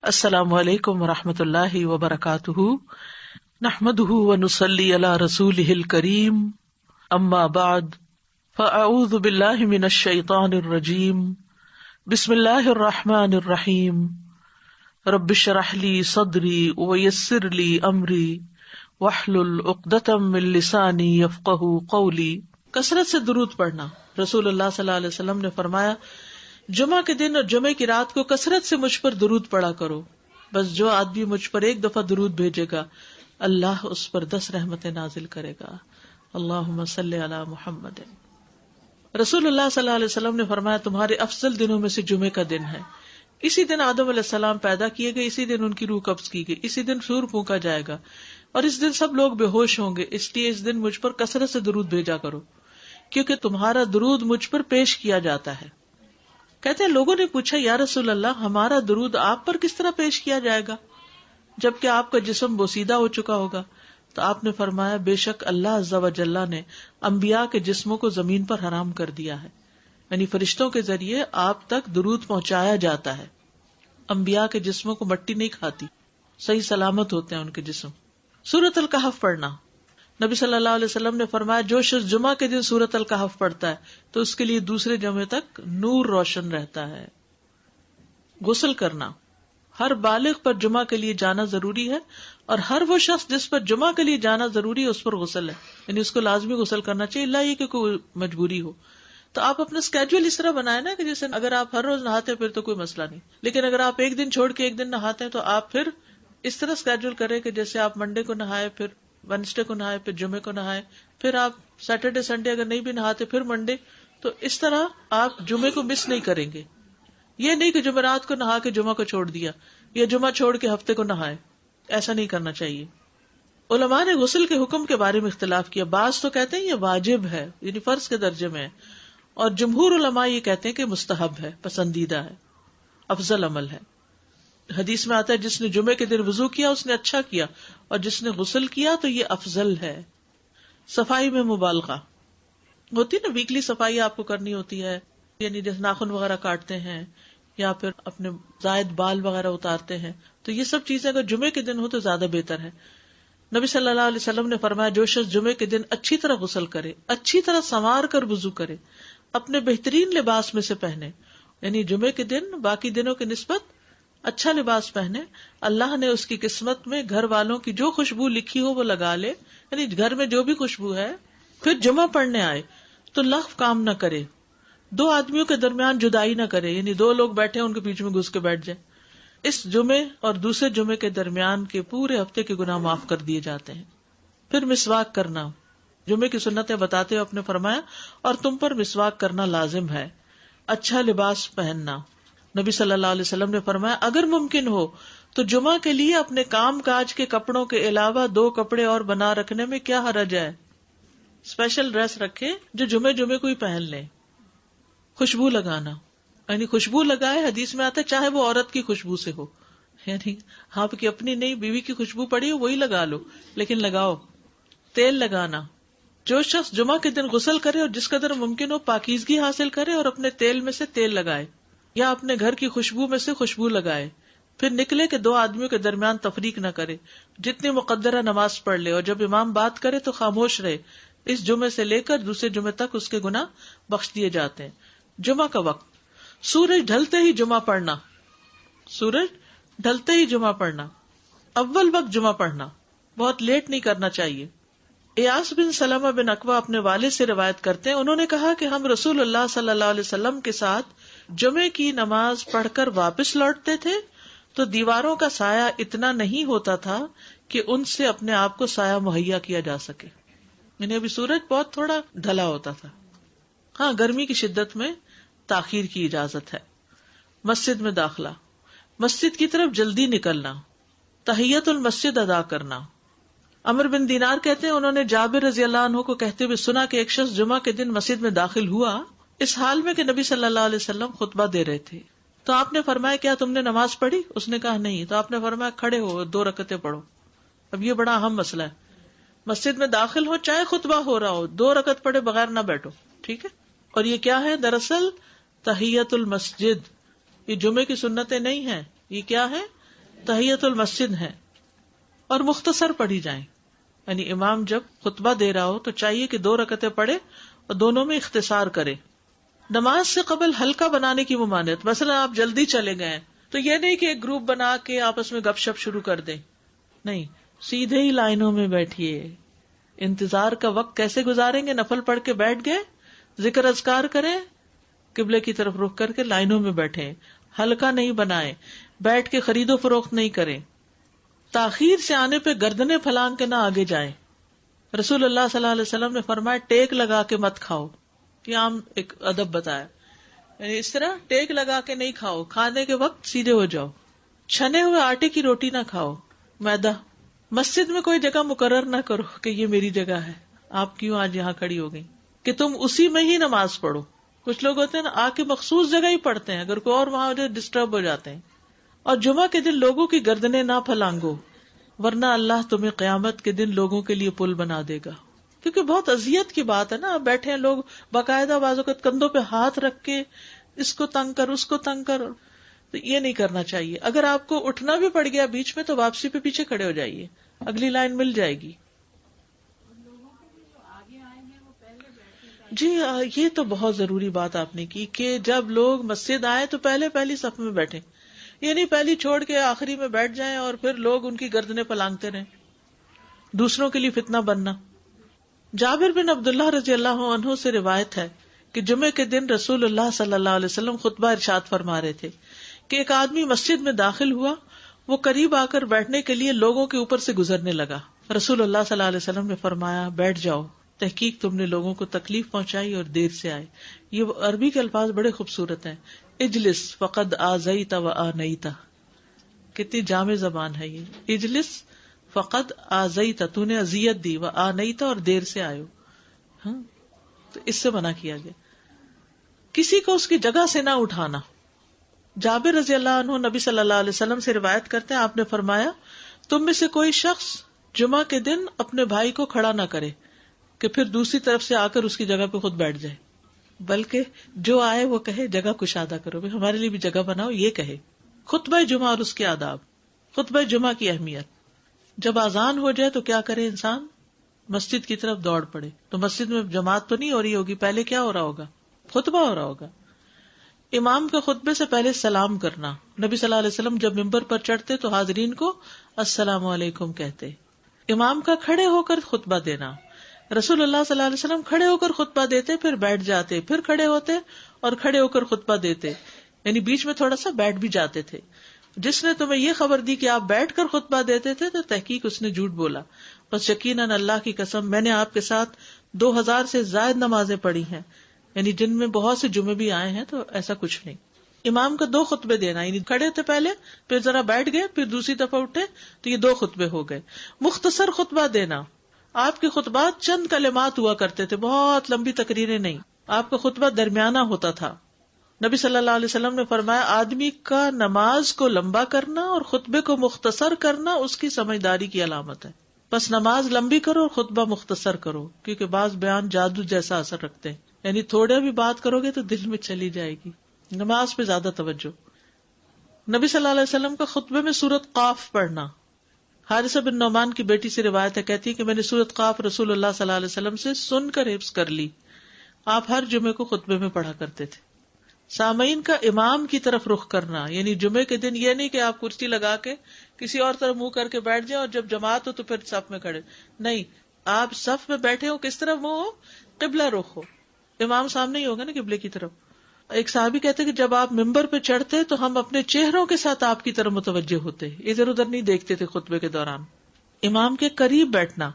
السلام علیکم ورحمۃ اللہ وبرکاتہ، نحمده ونصلی علی رسولہ الکریم، اما بعد فاعوذ باللہ من الشیطان الرجیم، بسم اللہ الرحمن الرحیم، رب اشرح لی صدری ویسر لی امری واحلل عقدۃ من لسانی یفقہوا قولی۔ کثرت سے درود پڑھنا۔ رسول اللہ صلی اللہ علیہ وسلم نے فرمایا، جمعہ کے دن اور جمعہ کی رات کو کثرت سے مجھ پر درود پڑھا کرو، بس جو آدمی مجھ پر ایک دفعہ درود بھیجے گا اللہ اس پر 10 رحمتیں نازل کرے گا۔ اللہم صلی علی محمد۔ رسول اللہ صلی اللہ علیہ وسلم نے فرمایا، تمہارے افضل دنوں میں سے جمعے کا دن ہے۔ اسی دن آدم علیہ السلام پیدا کیے گئے، اسی دن ان کی روح قبض کی گئی، اسی دن سور پھونکا جائے گا اور اس دن سب لوگ بے ہوش ہوں گے، اس لیے اس دن مجھ پر کثرت سے درود بھیجا کرو، کیونکہ تمہارا درود مجھ پر پیش کیا جاتا ہے۔ کہتے ہیں لوگوں نے پوچھا، یا رسول اللہ، ہمارا درود آپ پر کس طرح پیش کیا جائے گا جبکہ آپ کا جسم بوسیدہ ہو چکا ہوگا؟ تو آپ نے فرمایا، بے شک اللہ عز و جل نے انبیاء کے جسموں کو زمین پر حرام کر دیا ہے، یعنی فرشتوں کے ذریعے آپ تک درود پہنچایا جاتا ہے۔ انبیاء کے جسموں کو مٹی نہیں کھاتی، صحیح سلامت ہوتے ہیں ان کے جسم۔ سورۃ الکہف پڑھنا۔ نبی صلی اللہ علیہ وسلم نے فرمایا، جو شخص جمعہ کے دن سورۃ الکہف پڑھتا ہے تو اس کے لیے دوسرے جمعے تک نور روشن رہتا ہے۔ غسل کرنا۔ ہر بالغ پر جمعہ کے لیے جانا ضروری ہے، اور ہر وہ شخص جس پر جمعہ کے لیے جانا ضروری ہے اس پر غسل ہے، یعنی اس کو لازمی غسل کرنا چاہیے، الا یہ کہ کوئی مجبوری ہو۔ تو آپ اپنا اسکیجول اس طرح بنائیں نا کہ جیسے اگر آپ ہر روز نہاتے ہیں پھر تو کوئی مسئلہ نہیں، لیکن اگر آپ ایک دن چھوڑ کے ایک دن نہاتے ہیں تو آپ پھر اس طرح اسکیجول کریں کہ جیسے آپ منڈے کو نہائے، پھر وینسڈے کو نہائے، پھر جمعے کو نہائے، پھر آپ سیٹرڈے سنڈے اگر نہیں بھی نہاتے پھر منڈے، تو اس طرح آپ جمعے کو مس نہیں کریں گے۔ یہ نہیں کہ جمعرات کو نہا کے جمعہ کو چھوڑ دیا، یا جمعہ چھوڑ کے ہفتے کو نہائے، ایسا نہیں کرنا چاہیے۔ علماء نے غسل کے حکم کے بارے میں اختلاف کیا، بعض تو کہتے ہیں یہ واجب ہے، یعنی فرض کے درجے میں ہے، اور جمہور علماء یہ کہتے ہیں کہ مستحب ہے، پسندیدہ ہے، افضل عمل ہے۔ حدیث میں آتا ہے، جس نے جمعے کے دن وضو کیا اس نے اچھا کیا، اور جس نے غسل کیا تو یہ افضل ہے۔ صفائی میں مبالغہ ہوتی نا، ویکلی صفائی آپ کو کرنی ہوتی ہے، یعنی جیسے ناخن وغیرہ کاٹتے ہیں یا پھر اپنے زائد بال وغیرہ اتارتے ہیں، تو یہ سب چیزیں اگر جمعے کے دن ہو تو زیادہ بہتر ہے۔ نبی صلی اللہ علیہ وسلم نے فرمایا، جو شخص جمعے کے دن اچھی طرح غسل کرے، اچھی طرح سنوار کر وضو کرے، اپنے بہترین لباس میں سے پہنے، یعنی جمعے کے دن باقی دنوں کی نسبت اچھا لباس پہنے، اللہ نے اس کی قسمت میں گھر والوں کی جو خوشبو لکھی ہو وہ لگا لے، یعنی گھر میں جو بھی خوشبو ہے، پھر جمعہ پڑھنے آئے تو لغو کام نہ کرے، 2 آدمیوں کے درمیان جدائی نہ کرے، یعنی 2 لوگ بیٹھے ان کے بیچ میں گھس کے بیٹھ جائے۔ اس جمعے اور دوسرے جمعے کے درمیان کے پورے ہفتے کے گناہ معاف کر دیے جاتے ہیں۔ پھر مسواک کرنا۔ جمعے کی سنتیں بتاتے ہوئے آپ نے فرمایا، اور تم پر مسواک کرنا لازم ہے۔ اچھا لباس پہننا۔ نبی صلی اللہ علیہ وسلم نے فرمایا، اگر ممکن ہو تو جمعہ کے لیے اپنے کام کاج کے کپڑوں کے علاوہ 2 کپڑے اور بنا رکھنے میں کیا حرج ہے؟ اسپیشل ڈریس رکھے جو جمعے کو ہی پہن لیں۔ خوشبو لگانا، یعنی خوشبو لگائے، حدیث میں آتا ہے چاہے وہ عورت کی خوشبو سے ہو، یعنی آپ کی اپنی نہیں، بیوی کی خوشبو پڑی ہو وہی لگا لو، لیکن لگاؤ۔ تیل لگانا۔ جو شخص جمعہ کے دن غسل کرے اور جس قدر ممکن ہو پاکیزگی حاصل کرے اور اپنے تیل میں سے تیل لگائے یا اپنے گھر کی خوشبو میں سے خوشبو لگائے، پھر نکلے کہ 2 آدمیوں کے درمیان تفریق نہ کرے، جتنی مقدرہ نماز پڑھ لے، اور جب امام بات کرے تو خاموش رہے۔ اس جمعے سے لے کر دوسرے جمعے تک اس کے گناہ بخش دیے جاتے ہیں۔ جمعہ کا وقت۔ سورج ڈھلتے ہی جمعہ پڑھنا۔ سورج ڈھلتے ہی جمعہ پڑھنا، اول وقت جمعہ پڑھنا، بہت لیٹ نہیں کرنا چاہیے۔ ایاس بن سلمہ بن اکوع اپنے والد سے روایت کرتے ہیں، انہوں نے کہا کہ ہم رسول اللہ صلی اللہ علیہ وسلم کے ساتھ جمعے کی نماز پڑھ کر واپس لوٹتے تھے تو دیواروں کا سایہ اتنا نہیں ہوتا تھا کہ ان سے اپنے آپ کو سایہ مہیا کیا جا سکے، یعنی ابھی سورج بہت تھوڑا ڈھلا ہوتا تھا۔ ہاں، گرمی کی شدت میں تاخیر کی اجازت ہے۔ مسجد میں داخلہ۔ مسجد کی طرف جلدی نکلنا۔ تحیت المسجد ادا کرنا۔ عمر بن دینار کہتے ہیں، انہوں نے جابر رضی اللہ عنہ کو کہتے ہوئے سنا کہ ایک شخص جمعہ کے دن مسجد میں داخل ہوا، اس حال میں کہ نبی صلی اللہ علیہ وسلم خطبہ دے رہے تھے، تو آپ نے فرمایا، کیا تم نے نماز پڑھی؟ اس نے کہا نہیں، تو آپ نے فرمایا، کھڑے ہو 2 رکعتیں پڑھو۔ اب یہ بڑا اہم مسئلہ ہے، مسجد میں داخل ہو چاہے خطبہ ہو رہا ہو، 2 رکعت پڑھے بغیر نہ بیٹھو، ٹھیک ہے؟ اور یہ کیا ہے؟ دراصل تحیت المسجد، یہ جمعے کی سنتیں نہیں ہیں، یہ کیا ہے؟ تحیت المسجد ہیں اور مختصر پڑھی جائیں. یعنی امام جب خطبہ دے رہا ہو تو چاہیے کہ 2 رکعتیں پڑھے اور دونوں میں اختصار کرے. نماز سے قبل ہلکا بنانے کی ممانعت. مثلا آپ جلدی چلے گئے تو یہ نہیں کہ ایک گروپ بنا کے آپس میں گپ شپ شروع کر دیں. نہیں, سیدھے ہی لائنوں میں بیٹھیے. انتظار کا وقت کیسے گزاریں گے؟ نفل پڑھ کے بیٹھ گئے, ذکر اذکار کریں, قبلے کی طرف رخ کر کے لائنوں میں بیٹھیں. ہلکا نہیں بنائیں, بیٹھ کے خرید و فروخت نہیں کریں. تاخیر سے آنے پہ گردنیں پھلانگ کے نہ آگے جائیں. رسول اللہ صلی اللہ علیہ وسلم نے فرمایا ٹیک لگا کے مت کھاؤ. یہ عام ایک ادب بتایا, یعنی اس طرح ٹیک لگا کے نہیں کھاؤ, کھانے کے وقت سیدھے ہو جاؤ. چھنے ہوئے آٹے کی روٹی نہ کھاؤ, میدا. مسجد میں کوئی جگہ مقرر نہ کرو کہ یہ میری جگہ ہے, آپ کیوں آج یہاں کھڑی ہو گئی, کہ تم اسی میں ہی نماز پڑھو. کچھ لوگ ہوتے ہیں نا, آ کے مخصوص جگہ ہی پڑھتے ہیں, اگر کوئی اور وہاں ہو جائے ڈسٹرب ہو جاتے ہیں. اور جمعہ کے دن لوگوں کی گردنیں نہ پھلانگو, ورنہ اللہ تمہیں قیامت کے دن لوگوں کے لیے پل بنا دے گا. کیونکہ بہت اذیت کی بات ہے نا, آپ بیٹھے ہیں لوگ باقاعدہ بازو کے کندھوں پہ ہاتھ رکھ کے اس کو تنگ کر اس کو تنگ کر, تو یہ نہیں کرنا چاہیے. اگر آپ کو اٹھنا بھی پڑ گیا بیچ میں تو واپسی پہ پیچھے کھڑے ہو جائیے, اگلی لائن مل جائے گی. جی یہ تو بہت ضروری بات آپ نے کی کہ جب لوگ مسجد آئے تو پہلی صف میں بیٹھے, یہ نہیں پہلی چھوڑ کے آخری میں بیٹھ جائیں اور پھر لوگ ان کی گردنیں پلانگتے رہیں, دوسروں کے لیے فتنہ بننا. جابر بن عبداللہ رضی اللہ عنہ سے روایت ہے کہ جمعے کے دن رسول اللہ صلی اللہ علیہ وسلم خطبہ ارشاد فرما رہے تھے کہ ایک آدمی مسجد میں داخل ہوا, وہ قریب آ کر بیٹھنے کے لیے لوگوں کے اوپر سے گزرنے لگا. رسول اللہ صلی اللہ علیہ وسلم نے فرمایا بیٹھ جاؤ, تحقیق تم نے لوگوں کو تکلیف پہنچائی اور دیر سے آئے. یہ عربی کے الفاظ بڑے خوبصورت ہیں. اجلس فقد آذیت و آنیت, کتنی جامع زبان ہے یہ. اجلس فقد آذیت, تو نے اذیت دی, و آنیت, اور دیر سے آئے. ہاں, تو اس سے منع کیا گیا. کسی کو اس کی جگہ سے نہ اٹھانا. جابر رضی اللہ عنہ نبی صلی اللہ علیہ وسلم سے روایت کرتے ہیں, آپ نے فرمایا تم میں سے کوئی شخص جمعہ کے دن اپنے بھائی کو کھڑا نہ کرے کہ پھر دوسری طرف سے آ کر اس کی جگہ پہ خود بیٹھ جائے, بلکہ جو آئے وہ کہے جگہ کشادہ کرو, ہمارے لیے بھی جگہ بناؤ, یہ کہے. خطبہ جمعہ اور اس کے آداب. خطبہ جمعہ کی اہمیت. جب اذان ہو جائے تو کیا کرے انسان؟ مسجد کی طرف دوڑ پڑے. تو مسجد میں جماعت تو نہیں ہو رہی ہوگی, پہلے کیا ہو رہا ہوگا؟ خطبہ ہو رہا ہوگا. امام کا خطبے سے پہلے سلام کرنا. نبی صلی اللہ علیہ وسلم جب ممبر پر چڑھتے تو حاضرین کو السلام علیکم کہتے. امام کا کھڑے ہو کر خطبہ دینا. رسول اللہ صلی اللہ علیہ وسلم کھڑے ہو کر خطبہ دیتے, پھر بیٹھ جاتے, پھر کھڑے ہوتے اور کھڑے ہو کر خطبہ دیتے, یعنی بیچ میں تھوڑا سا بیٹھ بھی جاتے تھے. جس نے تمہیں یہ خبر دی کہ آپ بیٹھ کر خطبہ دیتے تھے تو تحقیق اس نے جھوٹ بولا. بس یقیناً اللہ کی قسم میں نے آپ کے ساتھ 2000 سے زائد نمازیں پڑھی ہیں, یعنی جن میں بہت سے جمعے بھی آئے ہیں, تو ایسا کچھ نہیں. امام کا 2 خطبے دینا, یعنی کھڑے تھے پہلے, پھر ذرا بیٹھ گئے, پھر دوسری دفعہ اٹھے, تو یہ 2 خطبے ہو گئے. مختصر خطبہ دینا. آپ کے خطبات چند کلمات ہوا کرتے تھے, بہت لمبی تقریریں نہیں. آپ کا خطبہ درمیانہ ہوتا تھا. نبی صلی اللہ علیہ وسلم نے فرمایا آدمی کا نماز کو لمبا کرنا اور خطبے کو مختصر کرنا اس کی سمجھداری کی علامت ہے. بس نماز لمبی کرو اور خطبہ مختصر کرو, کیونکہ بعض بیان جادو جیسا اثر رکھتے ہیں, یعنی تھوڑے بھی بات کرو گے تو دل میں چلی جائے گی. نماز پہ زیادہ توجہ. نبی صلی اللہ علیہ وسلم کا خطبے میں سورۃ قاف پڑھنا. حارثہ بن نعمان کی بیٹی سے روایت ہے, کہتی ہے کہ میں نے سورۃ قاف رسول اللہ صلی اللہ علیہ وسلم سے سن کر حفظ کر لی. آپ ہر جمعے کو خطبے میں پڑھا کرتے تھے. سامعین کا امام کی طرف رخ کرنا, یعنی جمعے کے دن یہ نہیں کہ آپ کرسی لگا کے کسی اور طرف منہ کر کے بیٹھ جائیں اور جب جماعت ہو تو پھر صف میں کھڑے. نہیں, آپ صف میں بیٹھے ہو, کس طرف منہ ہو؟ قبلہ رخ ہو, امام سامنے ہی ہوگا نا قبلے کی طرف. ایک صحابی کہتے کہ جب آپ ممبر پہ چڑھتے تو ہم اپنے چہروں کے ساتھ آپ کی طرف متوجہ ہوتے, ادھر ادھر نہیں دیکھتے تھے خطبے کے دوران. امام کے قریب بیٹھنا.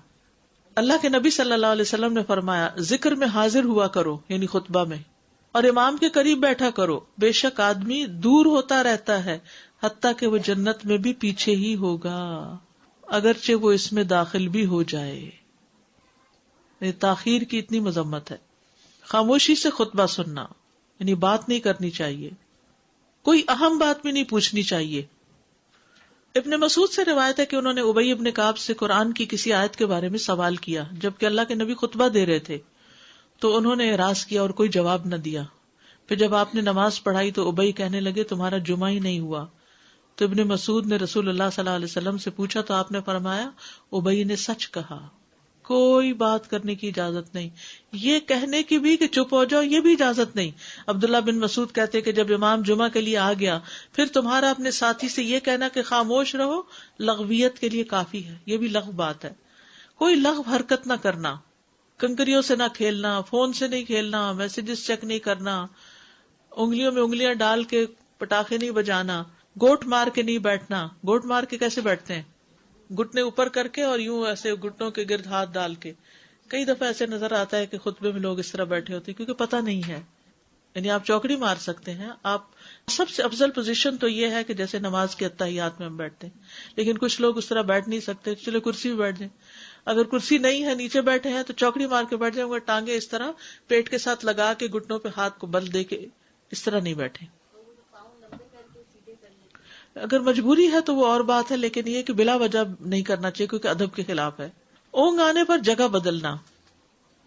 اللہ کے نبی صلی اللہ علیہ وسلم نے فرمایا ذکر میں حاضر ہوا کرو, یعنی خطبہ میں, اور امام کے قریب بیٹھا کرو. بے شک آدمی دور ہوتا رہتا ہے حتیٰ کہ وہ جنت میں بھی پیچھے ہی ہوگا, اگرچہ وہ اس میں داخل بھی ہو جائے. تاخیر کی اتنی مذمت ہے. خاموشی سے خطبہ سننا, یعنی بات نہیں کرنی چاہیے, کوئی اہم بات بھی نہیں پوچھنی چاہیے. ابن مسعود سے روایت ہے کہ انہوں نے ابی ابن کعب سے قرآن کی کسی آیت کے بارے میں سوال کیا جبکہ اللہ کے نبی خطبہ دے رہے تھے, تو انہوں نے اعراض کیا اور کوئی جواب نہ دیا. پھر جب آپ نے نماز پڑھائی تو ابی کہنے لگے تمہارا جمعہ ہی نہیں ہوا, تو ابن مسعود نے رسول اللہ صلی اللہ علیہ وسلم سے پوچھا تو آپ نے فرمایا ابی نے سچ کہا، کوئی بات کرنے کی اجازت نہیں، یہ کہنے کی بھی کہ چپ ہو جاؤ یہ بھی اجازت نہیں۔ عبداللہ بن مسعود کہتے کہ جب امام جمعہ کے لیے آ گیا پھر تمہارا اپنے ساتھی سے یہ کہنا کہ خاموش رہو لغویت کے لیے کافی ہے، یہ بھی لغو بات ہے۔ کوئی لغو حرکت نہ کرنا، کنکریوں سے نہ کھیلنا، فون سے نہیں کھیلنا، میسجز چیک نہیں کرنا، انگلیوں میں انگلیاں ڈال کے پٹاخے نہیں بجانا، گوٹ مار کے نہیں بیٹھنا۔ گوٹ مار کے کیسے بیٹھتے ہیں؟ گھٹنے اوپر کر کے اور یوں ایسے گھٹنوں کے گرد ہاتھ ڈال کے۔ کئی دفعہ ایسے نظر آتا ہے کہ خطبے میں لوگ اس طرح بیٹھے ہوتے ہیں کیونکہ پتہ نہیں ہے، یعنی آپ چوکڑی مار سکتے ہیں۔ آپ سب سے افضل پوزیشن تو یہ ہے کہ جیسے نماز کے اتحیات میں ہم بیٹھتے ہیں، لیکن کچھ لوگ اس طرح بیٹھ نہیں سکتے، چلے کرسی بھی بیٹھ جائیں۔ اگر کرسی نہیں ہے نیچے بیٹھے ہیں تو چوکڑی مار کے بیٹھ جائیں، مگر ٹانگیں اس طرح پیٹ کے ساتھ لگا کے گھٹنوں پہ ہاتھ کو بل دے کے اس طرح نہیں بیٹھے۔ اگر مجبوری ہے تو وہ اور بات ہے، لیکن یہ کہ بلا وجہ نہیں کرنا چاہیے کیونکہ ادب کے خلاف ہے۔ اونگ آنے پر جگہ بدلنا،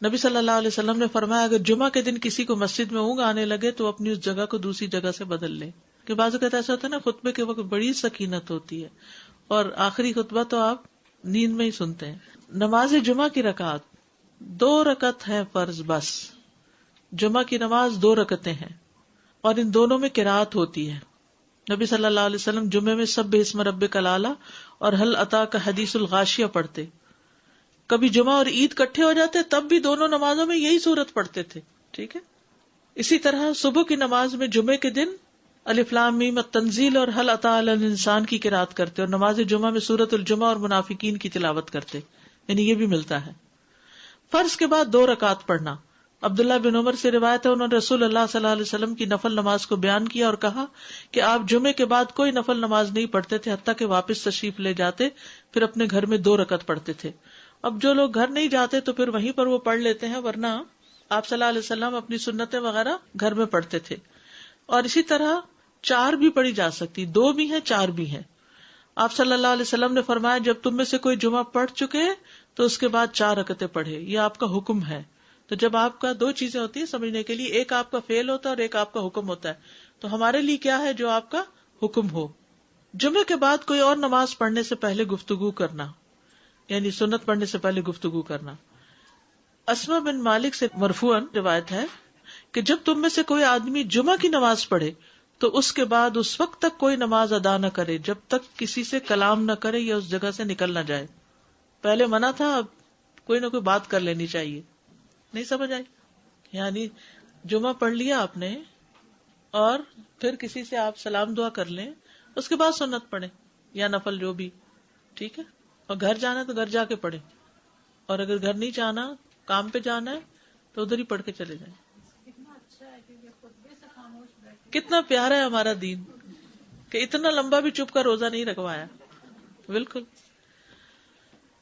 نبی صلی اللہ علیہ وسلم نے فرمایا اگر جمعہ کے دن کسی کو مسجد میں اونگ آنے لگے تو اپنی اس جگہ کو دوسری جگہ سے بدل لے، کہ بعض اوقات ایسا ہوتا ہے نا خطبے کے وقت بڑی سکینت ہوتی ہے اور آخری خطبہ تو آپ نیند میں ہی سنتے ہیں۔ نماز جمعہ کی رکعت 2 رکعت ہے فرض، بس جمعہ کی نماز 2 رکعتیں ہیں اور ان دونوں میں قرات ہوتی ہے۔ نبی صلی اللہ علیہ وسلم جمعے میں سبح اسم ربک الاعلی اور هل اتاک حدیث الغاشیہ پڑھتے، کبھی جمعہ اور عید کٹھے ہو جاتے تب بھی دونوں نمازوں میں یہی سورت پڑھتے تھے، ٹھیک ہے۔ اسی طرح صبح کی نماز میں جمعے کے دن الف لام میم التنزیل اور هل اتی علی الانسان کی قرات کرتے اور نماز جمعہ میں سورۃ الجمعہ اور منافقین کی تلاوت کرتے، یعنی یہ بھی ملتا ہے۔ فرض کے بعد 2 رکعت پڑھنا، عبداللہ بن عمر سے روایت ہے انہوں نے رسول اللہ صلی اللہ علیہ وسلم کی نفل نماز کو بیان کیا اور کہا کہ آپ جمعے کے بعد کوئی نفل نماز نہیں پڑھتے تھے حتیٰ کہ واپس تشریف لے جاتے، پھر اپنے گھر میں 2 رکعت پڑھتے تھے۔ اب جو لوگ گھر نہیں جاتے تو پھر وہیں پر وہ پڑھ لیتے ہیں، ورنہ آپ صلی اللہ علیہ وسلم اپنی سنتیں وغیرہ گھر میں پڑھتے تھے۔ اور اسی طرح 4 بھی پڑھی جا سکتی، 2 بھی ہیں 4 بھی ہیں۔ آپ صلی اللہ علیہ وسلم نے فرمایا جب تم میں سے کوئی جمعہ پڑھ چکے تو اس کے بعد 4 رکعتیں پڑھے، یہ آپ کا حکم ہے۔ تو جب آپ کا 2 چیزیں ہوتی ہیں سمجھنے کے لیے، ایک آپ کا فعل ہوتا ہے اور ایک آپ کا حکم ہوتا ہے، تو ہمارے لیے کیا ہے جو آپ کا حکم ہو۔ جمعے کے بعد کوئی اور نماز پڑھنے سے پہلے گفتگو کرنا، یعنی سنت پڑھنے سے پہلے گفتگو کرنا۔ اسما بن مالک سے مرفوعاً روایت ہے کہ جب تم میں سے کوئی آدمی جمعہ کی نماز پڑھے تو اس کے بعد اس وقت تک کوئی نماز ادا نہ کرے جب تک کسی سے کلام نہ کرے یا اس جگہ سے نکل نہ جائے۔ پہلے منع تھا، اب کوئی نہ کوئی بات کر لینی چاہیے۔ نہیں سمجھ آئی؟ یعنی جمعہ پڑھ لیا آپ نے اور پھر کسی سے آپ سلام دعا کر لیں، اس کے بعد سنت پڑھیں یا نفل جو بھی، ٹھیک ہے۔ اور گھر جانا ہے تو گھر جا کے پڑھیں، اور اگر گھر نہیں جانا کام پہ جانا ہے تو ادھر ہی پڑھ کے چلے جائیں۔ کتنا پیارا ہے ہمارا دین کہ اتنا لمبا بھی چپ کا روزہ نہیں رکھوایا۔ بالکل۔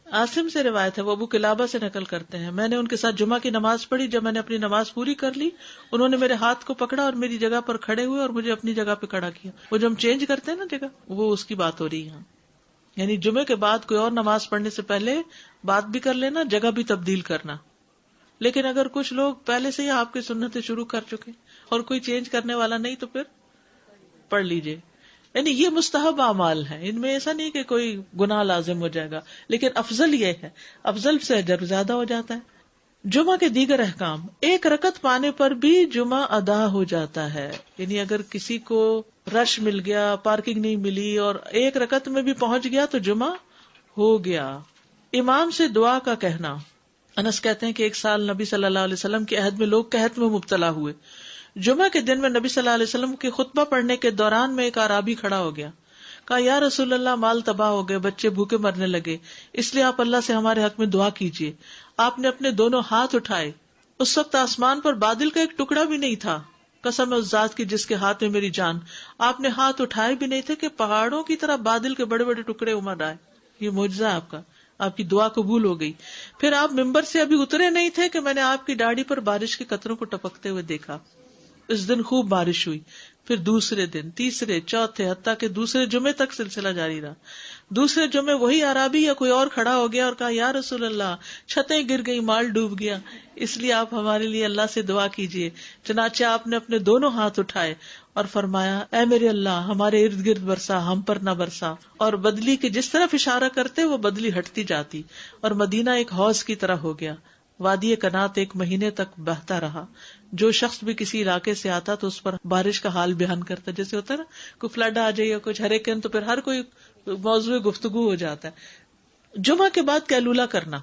عاصم سے روایت ہے، وہ ابو قلابہ سے نقل کرتے ہیں، میں نے ان کے ساتھ جمعہ کی نماز پڑھی، جب میں نے اپنی نماز پوری کر لی انہوں نے میرے ہاتھ کو پکڑا اور میری جگہ پر کھڑے ہوئے اور مجھے اپنی جگہ پہ کھڑا کیا۔ وہ جو ہم چینج کرتے ہیں نا جگہ، وہ اس کی بات ہو رہی ہے، یعنی جمعے کے بعد کوئی اور نماز پڑھنے سے پہلے بات بھی کر لینا، جگہ بھی تبدیل کرنا۔ لیکن اگر کچھ لوگ پہلے سے ہی آپ کی سنتیں شروع کر چکے اور کوئی چینج کرنے والا نہیں تو پھر پڑھ لیجئے۔ یعنی یہ مستحب اعمال ہیں، ان میں ایسا نہیں کہ کوئی گناہ لازم ہو جائے گا، لیکن افضل یہ ہے، افضل سے اجر زیادہ ہو جاتا ہے۔ جمعہ کے دیگر احکام، 1 رکعت پانے پر بھی جمعہ ادا ہو جاتا ہے، یعنی اگر کسی کو رش مل گیا، پارکنگ نہیں ملی اور 1 رکعت میں بھی پہنچ گیا تو جمعہ ہو گیا۔ امام سے دعا کا کہنا، انس کہتے ہیں کہ 1 سال نبی صلی اللہ علیہ وسلم کے عہد میں لوگ قحط میں مبتلا ہوئے۔ جمعہ کے دن میں نبی صلی اللہ علیہ وسلم کے خطبہ پڑھنے کے دوران میں ایک اعرابی کھڑا ہو گیا، کہا یا رسول اللہ مال تباہ ہو گئے، بچے بھوکے مرنے لگے، اس لیے آپ اللہ سے ہمارے حق میں دعا کیجیے۔ آپ نے اپنے دونوں ہاتھ اٹھائے، اس وقت آسمان پر بادل کا ایک ٹکڑا بھی نہیں تھا، قسم ہے اس ذات کی جس کے ہاتھ میں میری جان، آپ نے ہاتھ اٹھائے بھی نہیں تھے کہ پہاڑوں کی طرح بادل کے بڑے بڑے ٹکڑے امڑ آئے۔ یہ معجزہ ہے آپ کا، آپ کی دعا قبول ہو گئی۔ پھر آپ ممبر سے ابھی اترے نہیں تھے کہ میں نے آپ کی داڑھی پر بارش کے قطروں کو ٹپکتے ہوئے دیکھا۔ اس دن خوب بارش ہوئی، پھر دوسرے دن، تیسرے، چوتھے، حتیٰ کہ دوسرے جمعے تک سلسلہ جاری رہا. دوسرے جمعے وہی اعرابی یا کوئی اور کھڑا ہو گیا اور کہا یا رسول اللہ چھتیں گر گئی، مال ڈوب گیا، اس لیے آپ ہمارے لیے اللہ سے دعا کیجیے. چنانچہ آپ نے اپنے دونوں ہاتھ اٹھائے اور فرمایا اے میرے اللہ ہمارے ارد گرد برسا، ہم پر نہ برسا. اور بدلی کے جس طرف اشارہ کرتے وہ بدلی ہٹتی جاتی اور مدینہ ایک حوض کی طرح ہو گیا. وادی کنات 1 مہینے تک بہتا رہا. جو شخص بھی کسی علاقے سے آتا تو اس پر بارش کا حال بیان کرتا، جیسے ہوتا ہے نا کوئی فلڈ آ جائے یا کچھ ہریکین، تو پھر ہر کوئی موضوع گفتگو ہو جاتا ہے. جمعہ کے بعد قیلولہ کرنا.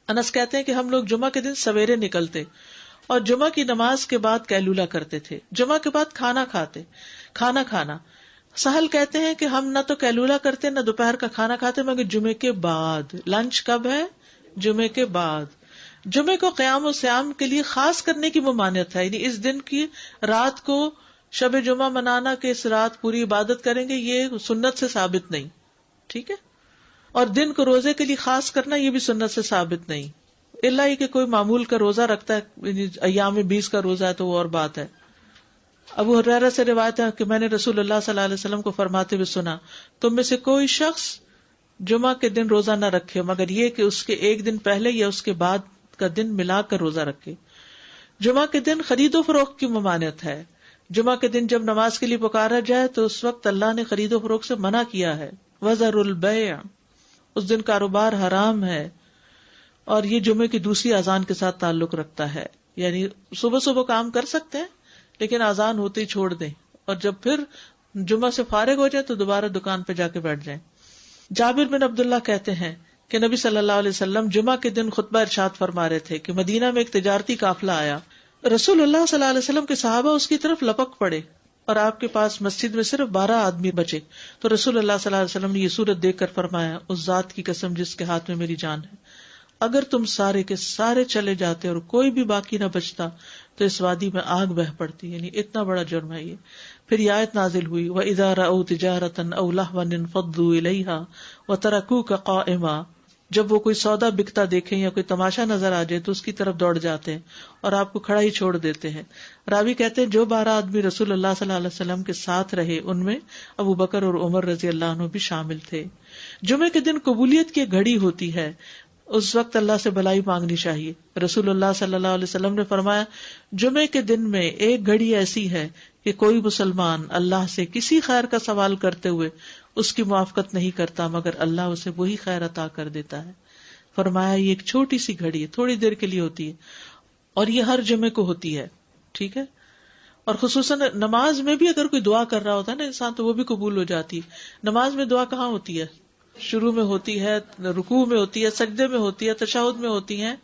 انس کہتے ہیں کہ ہم لوگ جمعہ کے دن سویرے نکلتے اور جمعہ کی نماز کے بعد قیلولہ کرتے تھے. جمعہ کے بعد کھانا کھانا. سہل کہتے ہیں کہ ہم نہ تو قیلولہ کرتے نہ دوپہر کا کھانا کھاتے مگر جمعے کے بعد. لنچ کب ہے؟ جمعے کے بعد. جمعے کو قیام و سیام کے لیے خاص کرنے کی ممانعت ہے، یعنی اس دن کی رات کو شب جمعہ منانا کہ اس رات پوری عبادت کریں گے، یہ سنت سے ثابت نہیں. ٹھیک ہے. اور دن کو روزے کے لیے خاص کرنا یہ بھی سنت سے ثابت نہیں، الا یہ کہ کوئی معمول کا روزہ رکھتا ہے، یعنی ایام 20 کا روزہ ہے تو وہ اور بات ہے. ابو ہریرہ سے روایت ہے کہ میں نے رسول اللہ صلی اللہ علیہ وسلم کو فرماتے ہوئے سنا تم میں سے کوئی شخص جمعہ کے دن روزہ نہ رکھے مگر یہ کہ اس کے ایک دن پہلے یا اس کے بعد کا دن ملا کر روزہ رکھے. جمعہ کے دن خرید و فروخت کی ممانعت ہے. جمعہ کے دن جب نماز کے لیے پکارا جائے تو اس وقت اللہ نے خرید و فروخت سے منع کیا ہے. وَذَرُوا الْبَيْعَ، اس دن کاروبار حرام ہے. اور یہ جمعے کی دوسری اذان کے ساتھ تعلق رکھتا ہے، یعنی صبح صبح کام کر سکتے ہیں لیکن اذان ہوتے ہی چھوڑ دیں، اور جب پھر جمعہ سے فارغ ہو جائے تو دوبارہ دکان پہ جا کے بیٹھ جائیں. جابر بن عبداللہ کہتے ہیں کہ نبی صلی اللہ علیہ وسلم جمعہ کے دن خطبہ ارشاد فرما رہے تھے کہ مدینہ میں ایک تجارتی قافلہ آیا. رسول اللہ صلی اللہ علیہ وسلم کے صحابہ اس کی طرف لپک پڑے اور آپ کے پاس مسجد میں صرف 12 آدمی بچے. تو رسول اللہ صلی اللہ علیہ وسلم نے یہ صورت دیکھ کر فرمایا اس ذات کی قسم جس کے ہاتھ میں میری جان ہے، اگر تم سارے کے سارے چلے جاتے اور کوئی بھی باقی نہ بچتا تو اس وادی میں آگ بہ پڑتی. یعنی اتنا بڑا جرم ہے یہ. پھر یہ آیت نازل ہوئی وَإِذَا رَأَوْا تِجَارَةً أَوْ لَهْوًا انفضوا إِلَيْهَا وَتَرَكُوكَ قَائِمًا، جب وہ کوئی سودا بکتا دیکھیں یا کوئی تماشا نظر آ جائے تو اس کی طرف دوڑ جاتے ہیں اور آپ کو کھڑا ہی چھوڑ دیتے ہیں. راوی کہتے ہیں جو 12 آدمی رسول اللہ صلی اللہ علیہ وسلم کے ساتھ رہے ان میں ابو بکر اور عمر رضی اللہ عنہ بھی شامل تھے. جمعے کے دن قبولیت کی گھڑی ہوتی ہے، اس وقت اللہ سے بھلائی مانگنی چاہیے. رسول اللہ صلی اللہ علیہ وسلم نے فرمایا جمعے کے دن میں ایک گھڑی ایسی ہے کہ کوئی مسلمان اللہ سے کسی خیر کا سوال کرتے ہوئے اس کی موافقت نہیں کرتا مگر اللہ اسے وہی خیر عطا کر دیتا ہے. فرمایا یہ ایک چھوٹی سی گھڑی ہے، تھوڑی دیر کے لیے ہوتی ہے اور یہ ہر جمعے کو ہوتی ہے. ٹھیک ہے. اور خصوصاً نماز میں بھی اگر کوئی دعا کر رہا ہوتا ہے نا انسان تو وہ بھی قبول ہو جاتی ہے. نماز میں دعا کہاں ہوتی ہے؟ شروع میں ہوتی ہے، رکوع میں ہوتی ہے، سجدے میں ہوتی ہے، تشہد میں ہوتی ہیں.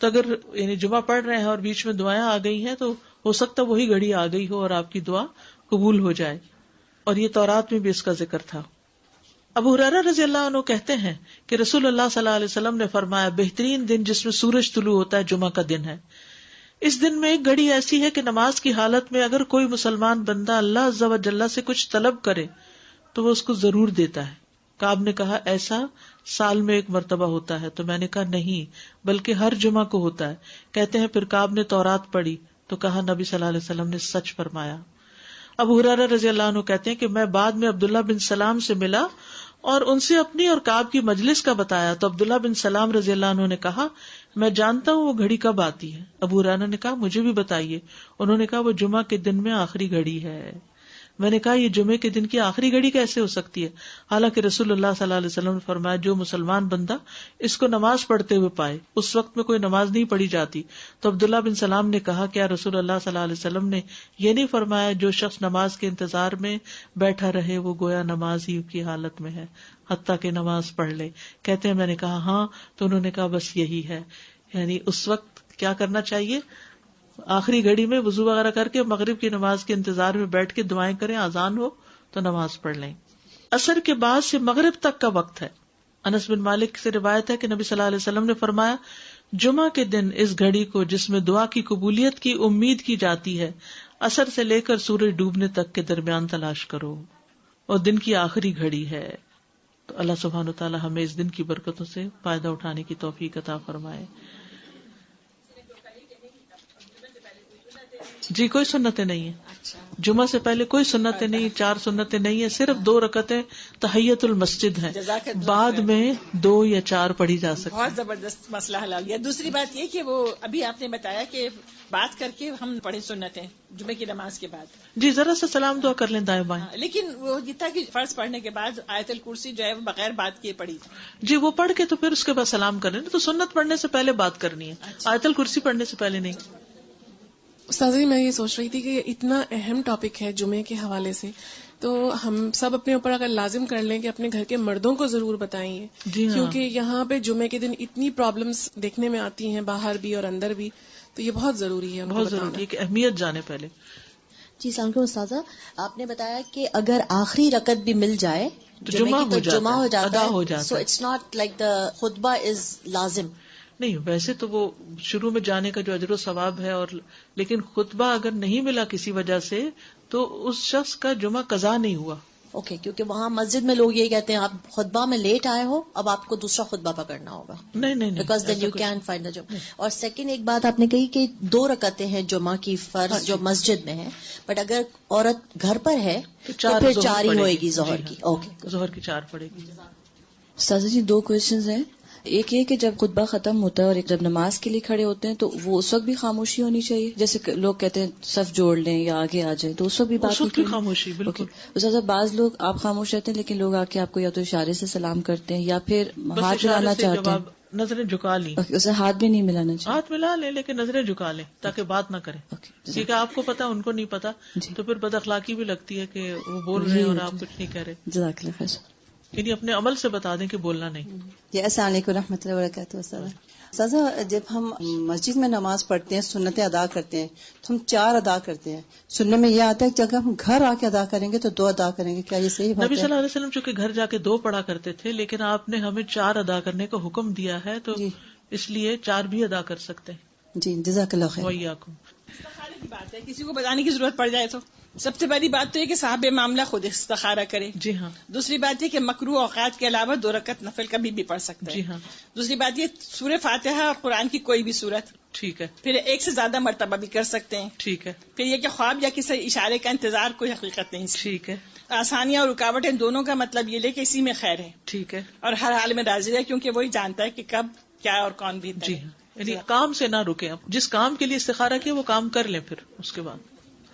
تو اگر یعنی جمعہ پڑھ رہے ہیں اور بیچ میں دعائیں آ گئی ہیں تو ہو سکتا وہی گھڑی آ گئی ہو اور آپ کی دعا قبول ہو جائے. اور یہ تورات میں بھی اس کا ذکر تھا. ابو ہریرہ رضی اللہ عنہ کہتے ہیں کہ رسول اللہ صلی اللہ علیہ وسلم نے فرمایا بہترین دن جس میں سورج طلوع ہوتا ہے جمعہ کا دن ہے. اس دن میں ایک گھڑی ایسی ہے کہ نماز کی حالت میں اگر کوئی مسلمان بندہ اللہ عز و جل سے کچھ طلب کرے تو وہ اس کو ضرور دیتا ہے. کعب نے کہا ایسا سال میں ایک مرتبہ ہوتا ہے؟ تو میں نے کہا نہیں بلکہ ہر جمعہ کو ہوتا ہے. کہتے ہیں پھر کعب نے تورات پڑھی تو کہا نبی صلی اللہ علیہ وسلم نے سچ فرمایا. ابو ہریرہ رضی اللہ عنہ کہتے ہیں کہ میں بعد میں عبداللہ بن سلام سے ملا اور ان سے اپنی اور کعب کی مجلس کا بتایا تو عبداللہ بن سلام رضی اللہ عنہ نے کہا میں جانتا ہوں وہ گھڑی کب آتی ہے. ابو ہریرہ نے کہا مجھے بھی بتائیے. انہوں نے کہا وہ جمعہ کے دن میں آخری گھڑی ہے. میں نے کہا یہ جمعے کے دن کی آخری گھڑی کیسے ہو سکتی ہے؟ حالانکہ رسول اللہ صلی اللہ علیہ وسلم نے فرمایا جو مسلمان بندہ اس کو نماز پڑھتے ہوئے پائے. اس وقت میں کوئی نماز نہیں پڑھی جاتی. تو عبداللہ بن سلام نے کہا کیا رسول اللہ صلی اللہ علیہ وسلم نے یہ نہیں فرمایا جو شخص نماز کے انتظار میں بیٹھا رہے وہ گویا نماز ہی کی حالت میں ہے حتیٰ کہ نماز پڑھ لے؟ کہتے ہیں میں نے کہا ہاں. تو انہوں نے کہا بس یہی ہے، یعنی اس وقت کیا کرنا چاہیے؟ آخری گھڑی میں وضو وغیرہ کر کے مغرب کی نماز کے انتظار میں بیٹھ کے دعائیں کریں، اذان ہو تو نماز پڑھ لیں. عصر کے بعد سے مغرب تک کا وقت ہے. انس بن مالک سے روایت ہے کہ نبی صلی اللہ علیہ وسلم نے فرمایا جمعہ کے دن اس گھڑی کو جس میں دعا کی قبولیت کی امید کی جاتی ہے عصر سے لے کر سورج ڈوبنے تک کے درمیان تلاش کرو، اور دن کی آخری گھڑی ہے. تو اللہ سبحانہ وتعالی ہمیں اس دن کی برکتوں سے فائدہ اٹھانے کی توفیق عطا فرمائے. جی کوئی سنتیں نہیں ہیں. جمعہ سے پہلے کوئی سنتیں نہیں، 4 سنتیں نہیں ہیں، صرف 2 رکعتیں تحیت المسجد ہیں، بعد میں 2 یا 4 پڑھی جا سکتی. بہت زبردست مسئلہ حل ہو گیا. دوسری بات یہ کہ وہ ابھی آپ نے بتایا کہ بات کر کے ہم پڑھیں سنتیں جمعے کی نماز کے بعد. جی ذرا سا سلام دعا کر لیں دائیں بائیں. لیکن وہ جتنا کہ فرض پڑھنے کے بعد آیت الکرسی جو ہے وہ بغیر بات کیے پڑھی. جی وہ پڑھ کے تو پھر اس کے بعد سلام کریں. تو سنت پڑھنے سے پہلے بات کرنی ہے، آیت الکرسی پڑھنے سے پہلے نہیں. استاذ جی میں یہ سوچ رہی تھی کہ اتنا اہم ٹاپک ہے جمعے کے حوالے سے، تو ہم سب اپنے اوپر اگر لازم کر لیں کہ اپنے گھر کے مردوں کو ضرور بتائیں، جی ہاں. کیونکہ یہاں پہ جمعے کے دن اتنی پرابلمز دیکھنے میں آتی ہیں، باہر بھی اور اندر بھی، تو یہ بہت ضروری ہے ان کو بہت بتانا. ضروری ہے کہ اہمیت جانے پہلے. جی السلام علیکم استاذہ، آپ نے بتایا کہ اگر آخری رکعت بھی مل جائے تو جمعہ ہو جاتا ادا ہو جاتا ہے. So it's not like the خطبہ از لازم. نہیں ویسے تو وہ شروع میں جانے کا جو اجر و ثواب ہے، اور لیکن خطبہ اگر نہیں ملا کسی وجہ سے تو اس شخص کا جمعہ قضا نہیں ہوا. اوکے کیونکہ وہاں مسجد میں لوگ یہ کہتے ہیں آپ خطبہ میں لیٹ آئے ہو، اب آپ کو دوسرا خطبہ پکڑنا ہوگا. نہیں because then you can find the Jumma. اور سیکنڈ ایک بات آپ نے کہی کہ 2 رکعتیں ہیں جمعہ کی فرض جو مسجد میں ہے، بٹ اگر عورت گھر پر ہے تو پھر 4 ہی ہوئے گی ظہر کی. اوکے ظہر کی 4 پڑے گی. استاذہ جی 2 کوشچنز ہیں. ایک یہ کہ جب خطبہ ختم ہوتا ہے اور جب نماز کے لیے کھڑے ہوتے ہیں تو وہ اس وقت بھی خاموشی ہونی چاہیے، جیسے لوگ کہتے ہیں صف جوڑ لیں یا آگے آ جائیں، تو اس وقت بھی بات کی خاموشی بالکل. استاذہ بعض لوگ آپ خاموش رہتے ہیں لیکن لوگ آ کے آپ کو یا تو اشارے سے سلام کرتے ہیں یا پھر ہاتھ ملانا چاہتے ہیں. نظریں جھکا لیں، اسے ہاتھ بھی نہیں ملانا چاہیے. ہاتھ ملا لیں لیکن نظریں جھکا لیں تاکہ بات نہ کریں، کیونکہ آپ کو پتا ان کو نہیں پتا تو پھر بد اخلاقی بھی لگتی ہے کہ وہ بول رہے ہیں اور آپ کچھ نہیں کہہ رہے. جزاک اللہ خیر. یعنی اپنے عمل سے بتا دیں کہ بولنا نہیں. جی السلام علیکم ورحمۃ اللہ وبرکاتہ. سازا جب ہم مسجد میں نماز پڑھتے ہیں، سنتیں ادا کرتے ہیں تو ہم 4 ادا کرتے ہیں. سننے میں یہ آتا ہے کہ اگر ہم گھر آ کے ادا کریں گے تو 2 ادا کریں گے، کیا یہ صحیح بات ہے؟ نبی صلی اللہ علیہ وسلم چونکہ گھر جا کے 2 پڑھا کرتے تھے، لیکن آپ نے ہمیں 4 ادا کرنے کا حکم دیا ہے تو اس لیے 4 بھی ادا کر سکتے ہیں. جی جزاک اللہ خیر. وإياكم. استخارے کی بات ہے، کسی کو بتانے کی ضرورت پڑ جائے تو سب سے پہلی بات تو یہ کہ صاحب معاملہ خود استخارہ کرے. جی ہاں. دوسری بات یہ کہ مکروہ اوقات کے علاوہ 2 رکعت نفل کبھی بھی پڑھ سکتا ہے. جی ہاں. دوسری بات یہ سورہ فاتحہ اور قرآن کی کوئی بھی سورت. ٹھیک ہے. پھر 1 سے زیادہ مرتبہ بھی کر سکتے ہیں. ٹھیک ہے. پھر یہ کہ خواب یا کسی اشارے کا انتظار کوئی حقیقت نہیں. ٹھیک ہے. آسانیاں اور رکاوٹیں دونوں کا مطلب یہ لے کہ اسی میں خیر ہے. ٹھیک ہے. اور ہر حال میں راضی ہے کیونکہ وہی جانتا ہے کہ کب کیا اور کون بھی. جی ہاں. یعنی کام سے نہ رکیں، جس کام کے لیے استخارہ کیا وہ کام کر لیں، پھر اس کے بعد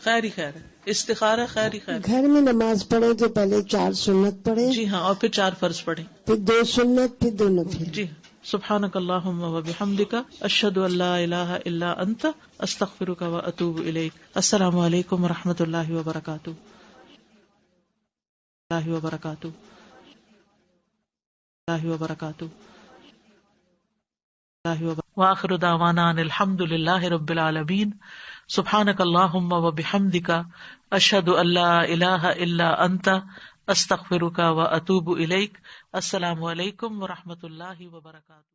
خیر ہی خیر ہے. استخارہ خیر ہی خیر. گھر میں نماز پڑھے تو پہلے 4 سنت پڑھے. جی ہاں. اور پھر 4 فرض پڑھیں، پھر 2 سنت، پھر 2 نفل. جی. سبحانک اللہم وبحمدک اشہد ان لا الہ الا انت استغفرک واتوب الیک. السلام علیکم ورحمۃ اللہ وبرکاتہ. اللہ وبرکاتہ. اللہ وبرکاتہ. وآخر دعوانا ان الحمد للہ رب العالمین. سبحانک اللہم وبحمدک اشہد ان لا الہ الا انت استغفرک واتوب الیک. السلام علیکم ورحمۃ اللہ وبرکاتہ.